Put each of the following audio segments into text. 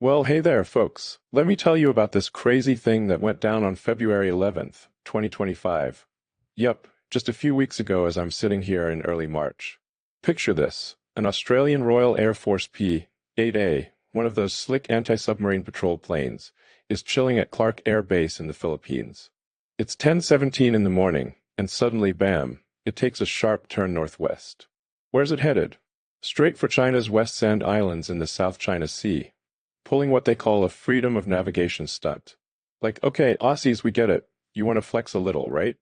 Well, hey there, folks. Let me tell you about this crazy thing that went down on February 11th, 2025. Yup, just a few weeks ago as I'm sitting here in early March. Picture this, an Australian Royal Air Force P-8A, one of those slick anti-submarine patrol planes, is chilling at Clark Air Base in the Philippines. It's 10:17 in the morning, and suddenly bam, it takes a sharp turn northwest. Where's it headed? Straight for China's West Sand Islands in the South China Sea, pulling what they call a freedom of navigation stunt. Like, okay, Aussies, we get it. You want to flex a little, right?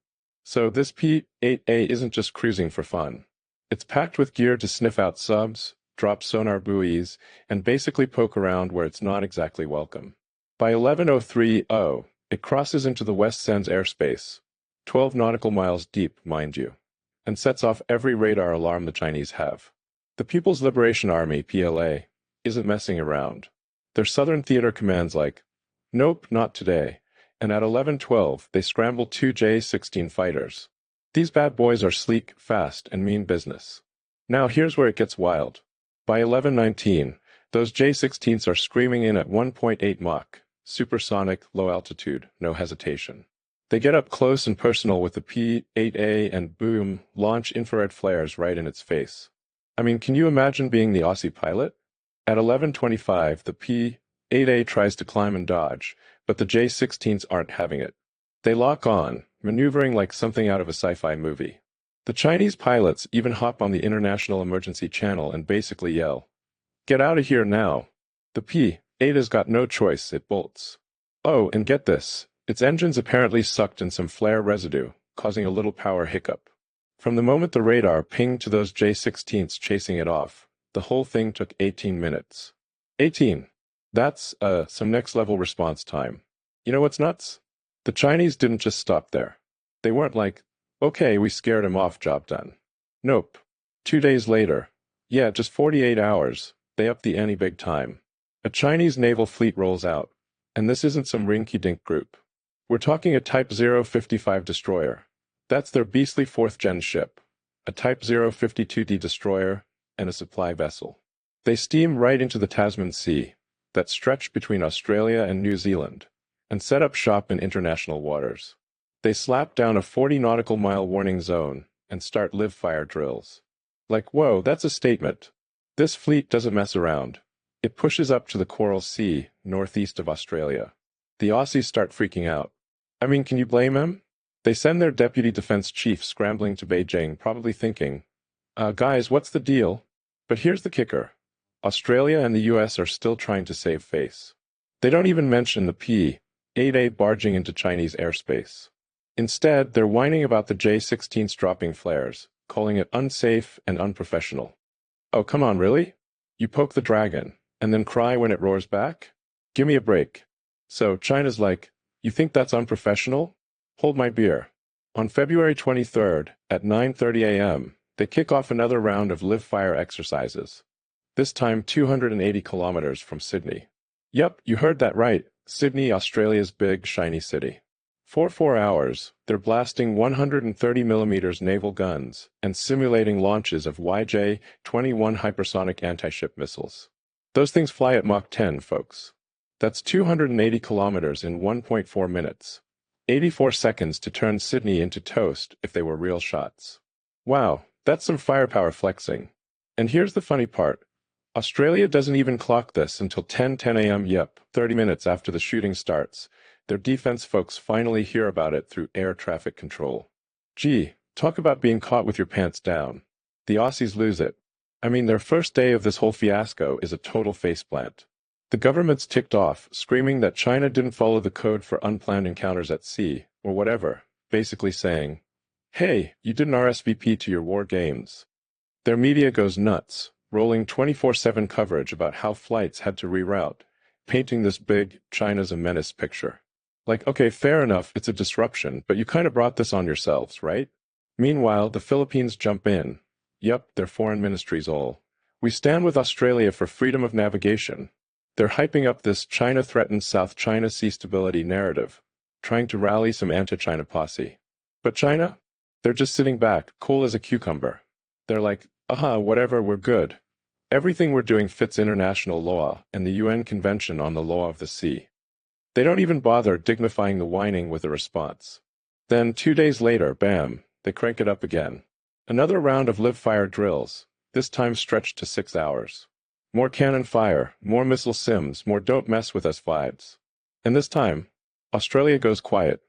So this P-8A isn't just cruising for fun. It's packed with gear to sniff out subs, drop sonar buoys, and basically poke around where it's not exactly welcome. By 11:03:00, it crosses into the West Sands airspace, 12 nautical miles deep, mind you, and sets off every radar alarm the Chinese have. The People's Liberation Army, PLA, isn't messing around. Their Southern Theater Command's like, nope, not today, and at 11:12 they scramble two J-16 fighters. These bad boys are sleek, fast, and mean business. Now here's where it gets wild. By 11:19, those J-16s are screaming in at 1.8 Mach, supersonic, low altitude, no hesitation. They get up close and personal with the P-8A and boom, launch infrared flares right in its face. I mean, can you imagine being the Aussie pilot? At 11:25, the P-8A tries to climb and dodge, but the J-16s aren't having it. They lock on, maneuvering like something out of a sci-fi movie. The Chinese pilots even hop on the International Emergency Channel and basically yell, "Get out of here now!" The P-8A's got no choice, it bolts. Oh, and get this, its engines apparently sucked in some flare residue, causing a little power hiccup. From the moment the radar pinged to those J-16s chasing it off, the whole thing took 18 minutes. 18. That's, some next-level response time. You know what's nuts? The Chinese didn't just stop there. They weren't like, okay, we scared him off, job done. Nope. 2 days later, yeah, just 48 hours, they upped the ante big time. A Chinese naval fleet rolls out, and this isn't some rinky-dink group. We're talking a Type 055 destroyer. That's their beastly fourth-gen ship. A Type 052D destroyer, and a supply vessel. They steam right into the Tasman Sea, that stretch between Australia and New Zealand, and set up shop in international waters. They slap down a 40 nautical mile warning zone and start live fire drills. Like, whoa, that's a statement. This fleet doesn't mess around. It pushes up to the Coral Sea, northeast of Australia. The Aussies start freaking out. I mean, can you blame them? They send their deputy defense chief scrambling to Beijing, probably thinking, guys, what's the deal? But here's the kicker. Australia and the US are still trying to save face. They don't even mention the P-8A barging into Chinese airspace. Instead, they're whining about the J-16s dropping flares, calling it unsafe and unprofessional. Oh, come on, really? You poke the dragon, and then cry when it roars back? Give me a break. So, China's like, you think that's unprofessional? Hold my beer. On February 23rd, at 9:30 a.m., they kick off another round of live-fire exercises. This time 280 kilometers from Sydney. Yep, you heard that right. Sydney, Australia's big, shiny city. For 4 hours, they're blasting 130mm naval guns and simulating launches of YJ-21 hypersonic anti-ship missiles. Those things fly at Mach 10, folks. That's 280 kilometers in 1.4 minutes. 84 seconds to turn Sydney into toast if they were real shots. Wow, that's some firepower flexing. And here's the funny part. Australia doesn't even clock this until 10:10 a.m. Yep, 30 minutes after the shooting starts. Their defense folks finally hear about it through air traffic control. Gee, talk about being caught with your pants down. The Aussies lose it. I mean, their first day of this whole fiasco is a total faceplant. The government's ticked off, screaming that China didn't follow the code for unplanned encounters at sea, or whatever, basically saying, hey, you didn't RSVP to your war games. Their media goes nuts, rolling 24/7 coverage about how flights had to reroute, painting this big, China's a menace picture. Like, okay, fair enough, it's a disruption, but you kind of brought this on yourselves, right? Meanwhile, the Philippines jump in. Yup, their foreign ministries all. We stand with Australia for freedom of navigation. They're hyping up this China threatens South China Sea stability narrative, trying to rally some anti-China posse. But China? They're just sitting back, cool as a cucumber. They're like, whatever, we're good. Everything we're doing fits international law and the UN Convention on the Law of the Sea. They don't even bother dignifying the whining with a response. Then 2 days later, bam, they crank it up again. Another round of live-fire drills, this time stretched to 6 hours. More cannon fire, more missile sims, more don't mess with us vibes. And this time, Australia goes quiet.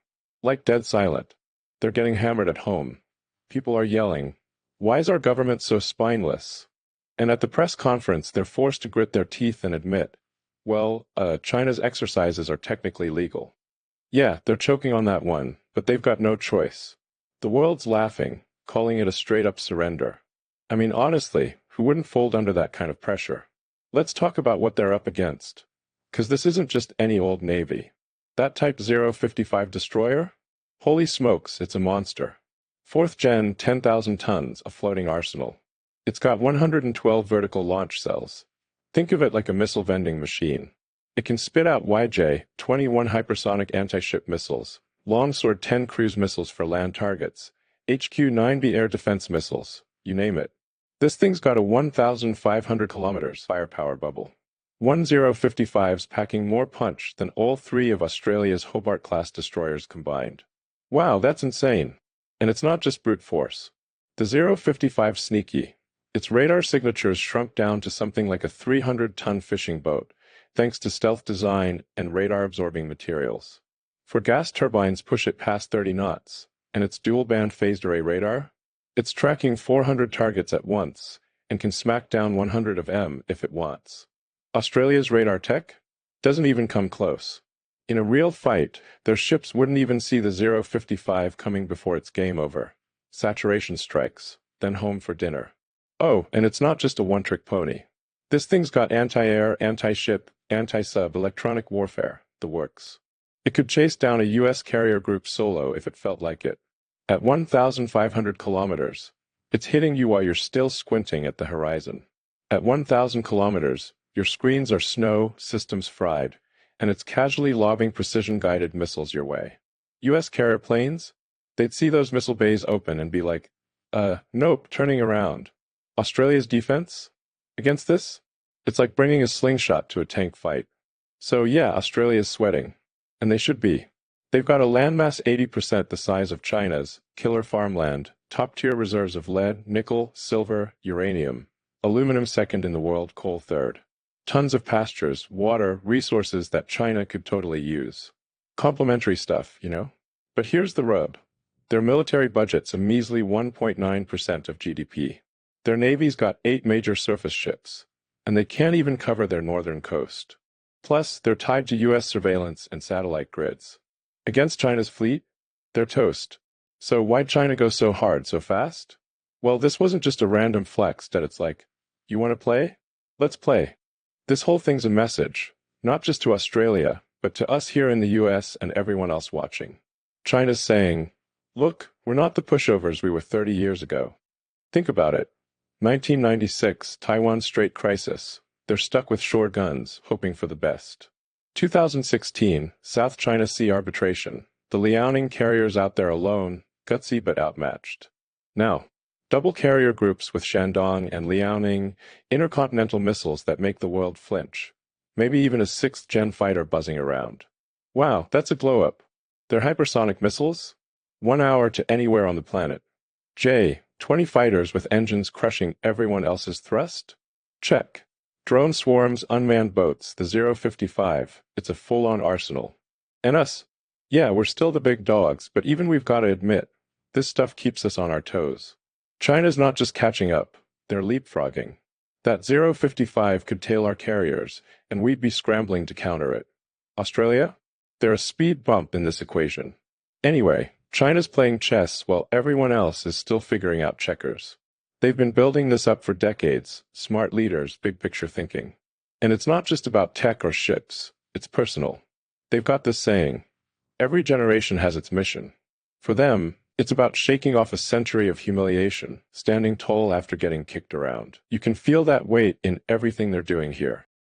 Like dead silent. They're getting hammered at home. People are yelling, "Why is our government so spineless?" And at the press conference, they're forced to grit their teeth and admit, well, China's exercises are technically legal. Yeah, they're choking on that one, but they've got no choice. The world's laughing, calling it a straight-up surrender. I mean, honestly, who wouldn't fold under that kind of pressure? Let's talk about what they're up against. 'Cause this isn't just any old Navy. That Type 055 destroyer? Holy smokes, it's a monster. 4th gen, 10,000 tons, a floating arsenal. It's got 112 vertical launch cells. Think of it like a missile vending machine. It can spit out YJ-21 hypersonic anti-ship missiles, Longsword 10 cruise missiles for land targets, HQ-9B air defense missiles, you name it. This thing's got a 1,500 kilometers firepower bubble. 1055's packing more punch than all 3 of Australia's Hobart-class destroyers combined. Wow, that's insane. And it's not just brute force. The 055's sneaky. Its radar signatures shrunk down to something like a 300-ton fishing boat, thanks to stealth design and radar-absorbing materials. For gas turbines push it past 30 knots, and its dual-band phased array radar? It's tracking 400 targets at once, and can smack down 100 of them if it wants. Australia's radar tech? Doesn't even come close. In a real fight, their ships wouldn't even see the 055 coming before it's game over. Saturation strikes, then home for dinner. Oh, and it's not just a one-trick pony. This thing's got anti-air, anti-ship, anti-sub, electronic warfare, the works. It could chase down a US carrier group solo if it felt like it. At 1,500 kilometers, it's hitting you while you're still squinting at the horizon. At 1,000 kilometers, your screens are snow, systems fried, and it's casually lobbing precision-guided missiles your way. US carrier planes? They'd see those missile bays open and be like, nope, turning around. Australia's defense? Against this? It's like bringing a slingshot to a tank fight. So yeah, Australia's sweating. And they should be. They've got a landmass 80% the size of China's, killer farmland, top-tier reserves of lead, nickel, silver, uranium, aluminum second in the world, coal third. Tons of pastures, water, resources that China could totally use. Complementary stuff, you know? But here's the rub. Their military budget's a measly 1.9% of GDP. Their navy's got 8 major surface ships, and they can't even cover their northern coast. Plus, they're tied to US surveillance and satellite grids. Against China's fleet? They're toast. So why'd China go so hard so fast? Well, this wasn't just a random flex that it's like, you want to play? Let's play. This whole thing's a message, not just to Australia, but to us here in the US and everyone else watching. China's saying, look, we're not the pushovers we were 30 years ago. Think about it. 1996, Taiwan Strait crisis. They're stuck with shore guns, hoping for the best. 2016, South China Sea arbitration. The Liaoning carriers out there alone, gutsy but outmatched. Now, double carrier groups with Shandong and Liaoning, intercontinental missiles that make the world flinch. Maybe even a 6th-gen fighter buzzing around. Wow, that's a glow-up. They're hypersonic missiles? 1 hour to anywhere on the planet. 20 fighters with engines crushing everyone else's thrust? Check. Drone swarms, unmanned boats, the 055, it's a full-on arsenal. And us? Yeah, we're still the big dogs, but even we've got to admit, this stuff keeps us on our toes. China's not just catching up, they're leapfrogging. That 055 could tail our carriers, and we'd be scrambling to counter it. Australia? They're a speed bump in this equation. Anyway, China's playing chess while everyone else is still figuring out checkers. They've been building this up for decades, smart leaders, big picture thinking. And it's not just about tech or ships, it's personal. They've got this saying, every generation has its mission. For them, it's about shaking off a century of humiliation, standing tall after getting kicked around. You can feel that weight in everything they're doing here.